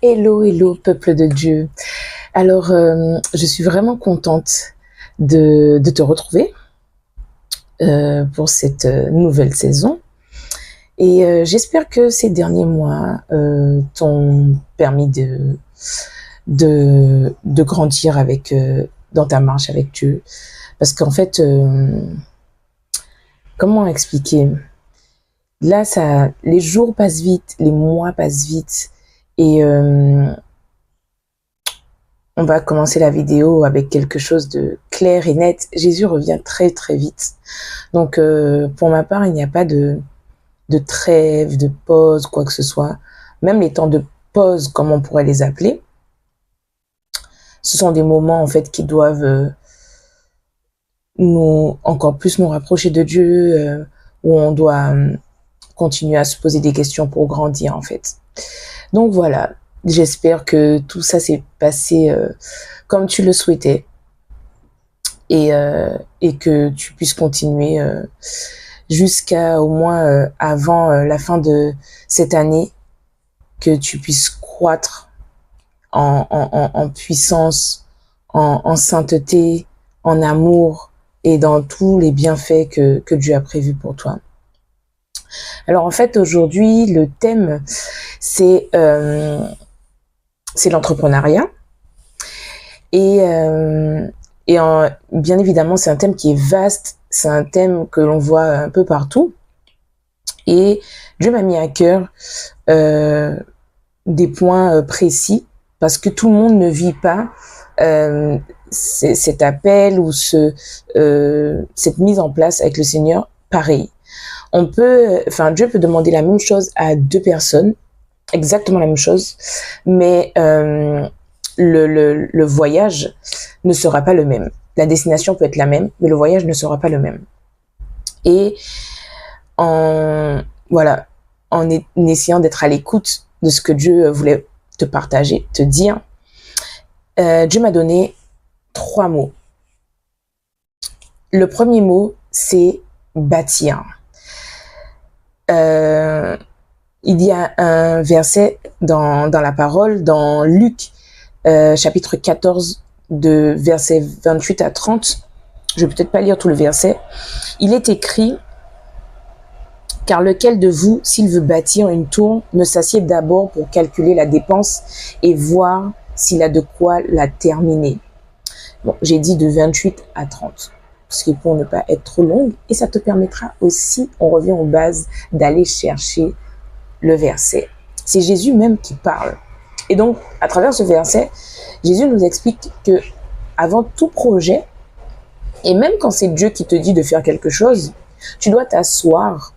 Hello, hello, peuple de Dieu. Alors, je suis vraiment contente de te retrouver pour cette nouvelle saison. Et j'espère que ces derniers mois t'ont permis de grandir avec, dans ta marche avec Dieu. Parce qu'en fait, comment expliquer? Là, les jours passent vite, les mois passent vite. Et on va commencer la vidéo avec quelque chose de clair et net. Jésus revient très très vite. Donc pour ma part, il n'y a pas de trêve, de pause, quoi que ce soit. Même les temps de pause, comme on pourrait les appeler, ce sont des moments en fait qui doivent encore plus nous rapprocher de Dieu, où on doit continuer à se poser des questions pour grandir en fait. Donc voilà, j'espère que tout ça s'est passé comme tu le souhaitais et que tu puisses continuer jusqu'à au moins avant la fin de cette année, que tu puisses croître en puissance, en sainteté, en amour et dans tous les bienfaits que Dieu a prévus pour toi. Alors en fait aujourd'hui le thème c'est l'entrepreneuriat et bien évidemment c'est un thème qui est vaste, c'est un thème que l'on voit un peu partout et Dieu m'a mis à cœur des points précis parce que tout le monde ne vit pas cet appel ou cette mise en place avec le Seigneur pareil. Dieu peut demander la même chose à deux personnes, exactement la même chose, mais le voyage ne sera pas le même. La destination peut être la même, mais le voyage ne sera pas le même. Et en essayant d'être à l'écoute de ce que Dieu voulait te partager, te dire, Dieu m'a donné 3 mots. Le premier mot, c'est bâtir. Il y a un verset dans la parole, dans Luc, chapitre 14, de versets 28 à 30. Je vais peut-être pas lire tout le verset. Il est écrit, « Car lequel de vous, s'il veut bâtir une tour, ne s'assied d'abord pour calculer la dépense et voir s'il a de quoi la terminer. » Bon, j'ai dit de 28 à 30. Parce que pour ne pas être trop longue, et ça te permettra aussi, on revient aux bases, d'aller chercher le verset. C'est Jésus même qui parle. Et donc, à travers ce verset, Jésus nous explique que avant tout projet, et même quand c'est Dieu qui te dit de faire quelque chose, tu dois t'asseoir,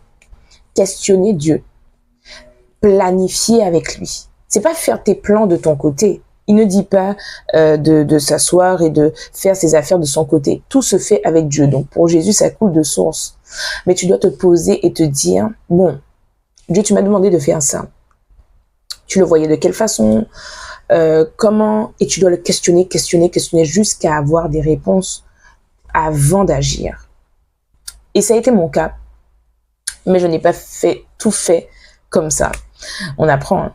questionner Dieu, planifier avec lui. C'est pas faire tes plans de ton côté. Il ne dit pas de s'asseoir et de faire ses affaires de son côté. Tout se fait avec Dieu. Donc pour Jésus, ça coule de source. Mais tu dois te poser et te dire, bon, Dieu, tu m'as demandé de faire ça. Tu le voyais de quelle façon, comment, et tu dois le questionner jusqu'à avoir des réponses avant d'agir. Et ça a été mon cas. Mais je n'ai pas tout fait comme ça. On apprend, hein.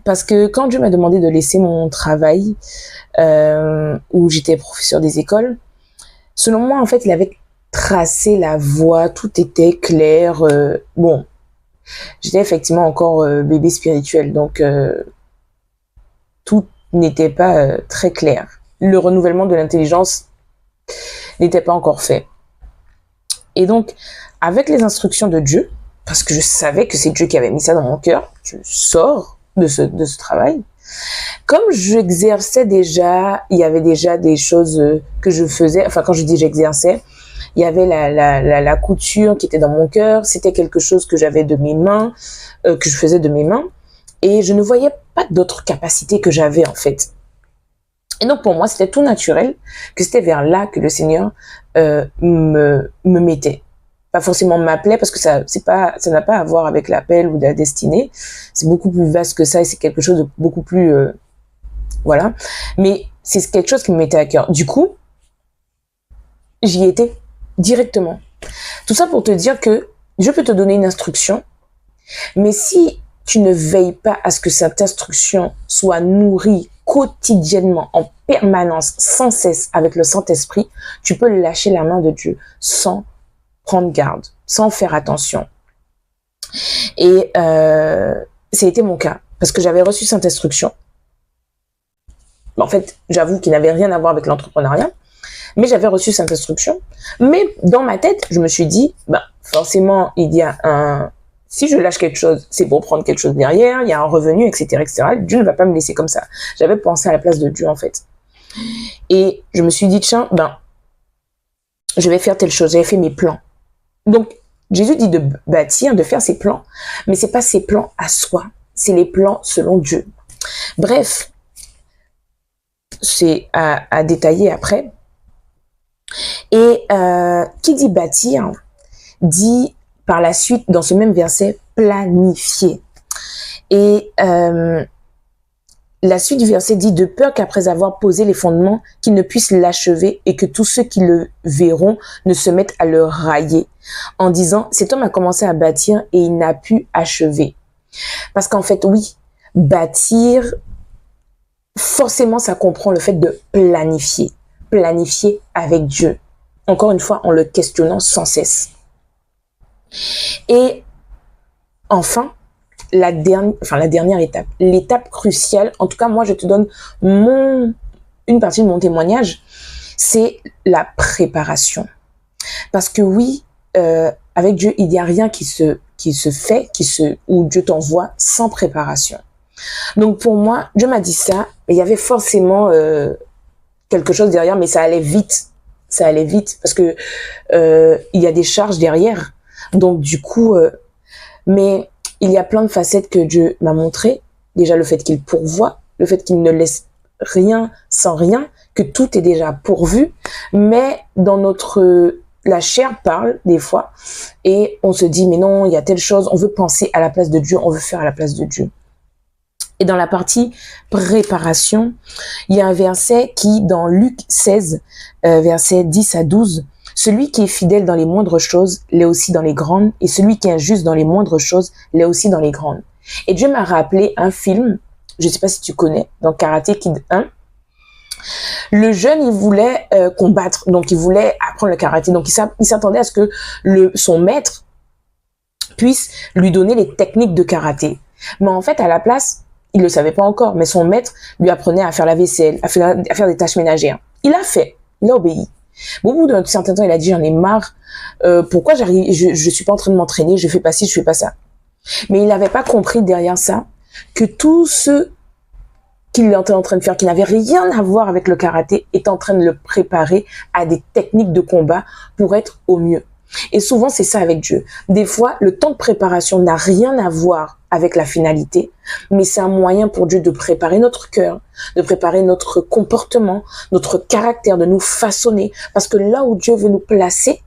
Parce que quand Dieu m'a demandé de laisser mon travail, où j'étais professeur des écoles, selon moi, en fait, il avait tracé la voie, tout était clair. Bon, j'étais effectivement encore bébé spirituel, donc tout n'était pas très clair. Le renouvellement de l'intelligence n'était pas encore fait. Et donc, avec les instructions de Dieu, parce que je savais que c'est Dieu qui avait mis ça dans mon cœur, je sors de ce travail. Comme j'exerçais déjà, il y avait déjà des choses que je faisais, enfin quand je dis j'exerçais, il y avait la couture qui était dans mon cœur, c'était quelque chose que j'avais de mes mains, que je faisais de mes mains, et je ne voyais pas d'autres capacités que j'avais en fait. Et donc pour moi, c'était tout naturel que c'était vers là que le Seigneur me mettait. Pas forcément m'appelait parce que ça n'a pas à voir avec l'appel ou la destinée. C'est beaucoup plus vaste que ça et c'est quelque chose de beaucoup plus voilà. Mais c'est quelque chose qui me mettait à cœur. Du coup, j'y étais directement. Tout ça pour te dire que Dieu peut te donner une instruction, mais si tu ne veilles pas à ce que cette instruction soit nourrie quotidiennement, en permanence, sans cesse avec le Saint-Esprit, tu peux lâcher la main de Dieu sans prendre garde, sans faire attention. Et ça a été mon cas, parce que j'avais reçu cette instruction. En fait, j'avoue qu'il n'avait rien à voir avec l'entrepreneuriat, mais j'avais reçu cette instruction. Mais dans ma tête, je me suis dit, forcément, il y a si je lâche quelque chose, c'est pour prendre quelque chose derrière, il y a un revenu, etc., etc. Dieu ne va pas me laisser comme ça. J'avais pensé à la place de Dieu, en fait. Et je me suis dit, tiens, je vais faire telle chose. J'avais fait mes plans. Donc, Jésus dit de bâtir, de faire ses plans, mais c'est pas ses plans à soi, c'est les plans selon Dieu. Bref, c'est à détailler après. Et qui dit bâtir, dit par la suite, dans ce même verset, planifier. Et la suite du verset dit, de peur qu'après avoir posé les fondements, qu'ils ne puissent l'achever et que tous ceux qui le verront ne se mettent à le railler, en disant, cet homme a commencé à bâtir et il n'a pu achever. Parce qu'en fait, oui, bâtir, forcément, ça comprend le fait de planifier. Planifier avec Dieu. Encore une fois, en le questionnant sans cesse. Et enfin, la dernière étape, l'étape cruciale, en tout cas, moi, je te donne une partie de mon témoignage, c'est la préparation. Parce que oui, avec Dieu, il n'y a rien qui se fait, où Dieu t'envoie sans préparation. Donc pour moi, Dieu m'a dit ça, il y avait forcément quelque chose derrière, mais ça allait vite. Ça allait vite parce que il y a des charges derrière. Donc du coup, mais il y a plein de facettes que Dieu m'a montré. Déjà le fait qu'il pourvoit, le fait qu'il ne laisse rien sans rien, que tout est déjà pourvu. Mais dans la chair parle des fois et on se dit mais non, il y a telle chose, on veut penser à la place de Dieu, on veut faire à la place de Dieu. Et dans la partie préparation, il y a un verset qui, dans Luc 16, versets 10 à 12, « Celui qui est fidèle dans les moindres choses l'est aussi dans les grandes, et celui qui est injuste dans les moindres choses l'est aussi dans les grandes. » Et Dieu m'a rappelé un film, je ne sais pas si tu connais, dans Karate Kid 1. Le jeune, il voulait combattre, donc il voulait apprendre le karaté. Donc il s'attendait à ce que son maître puisse lui donner les techniques de karaté. Mais en fait, à la place, il le savait pas encore, mais son maître lui apprenait à faire la vaisselle, à faire des tâches ménagères. Il a obéi. Au bout d'un certain temps, il a dit, j'en ai marre, pourquoi je suis pas en train de m'entraîner, je fais pas ci, je fais pas ça. Mais il n'avait pas compris derrière ça que tout ce qu'il était en train de faire, qui n'avait rien à voir avec le karaté, est en train de le préparer à des techniques de combat pour être au mieux. Et souvent, c'est ça avec Dieu. Des fois, le temps de préparation n'a rien à voir avec la finalité, mais c'est un moyen pour Dieu de préparer notre cœur, de préparer notre comportement, notre caractère, de nous façonner. Parce que là où Dieu veut nous placer,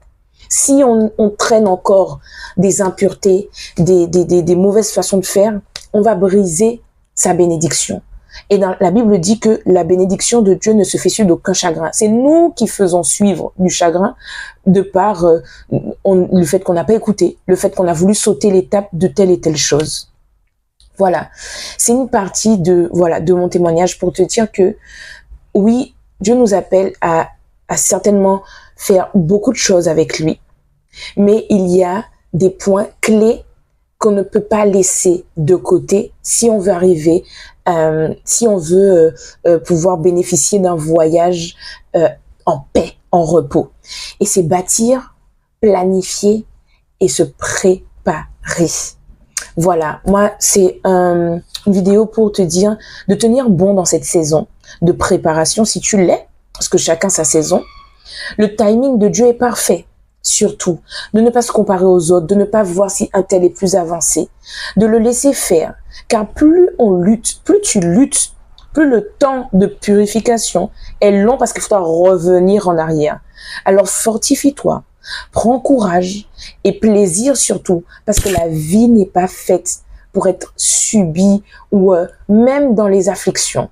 si on traîne encore des impuretés, des mauvaises façons de faire, on va briser sa bénédiction. Et la Bible dit que la bénédiction de Dieu ne se fait suivre d'aucun chagrin. C'est nous qui faisons suivre du chagrin de par le fait qu'on n'a pas écouté, le fait qu'on a voulu sauter l'étape de telle et telle chose. Voilà, c'est une partie de mon témoignage pour te dire que oui, Dieu nous appelle à certainement faire beaucoup de choses avec lui, mais il y a des points clés qu'on ne peut pas laisser de côté si on veut arriver, si on veut pouvoir bénéficier d'un voyage en paix, en repos. Et c'est bâtir, planifier et se préparer. Voilà, moi c'est une vidéo pour te dire de tenir bon dans cette saison de préparation si tu l'es, parce que chacun sa saison. Le timing de Dieu est parfait. Surtout, de ne pas se comparer aux autres, de ne pas voir si un tel est plus avancé, de le laisser faire. Car plus on lutte, plus tu luttes, plus le temps de purification est long parce qu'il faudra revenir en arrière. Alors fortifie-toi, prends courage et plaisir surtout, parce que la vie n'est pas faite pour être subie ou même dans les afflictions.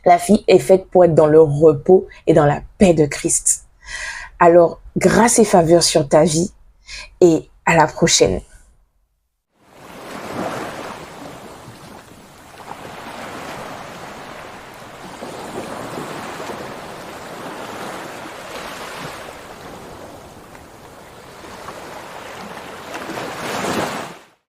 La vie est faite pour être dans le repos et dans la paix de Christ. Alors, grâce et faveur sur ta vie et à la prochaine.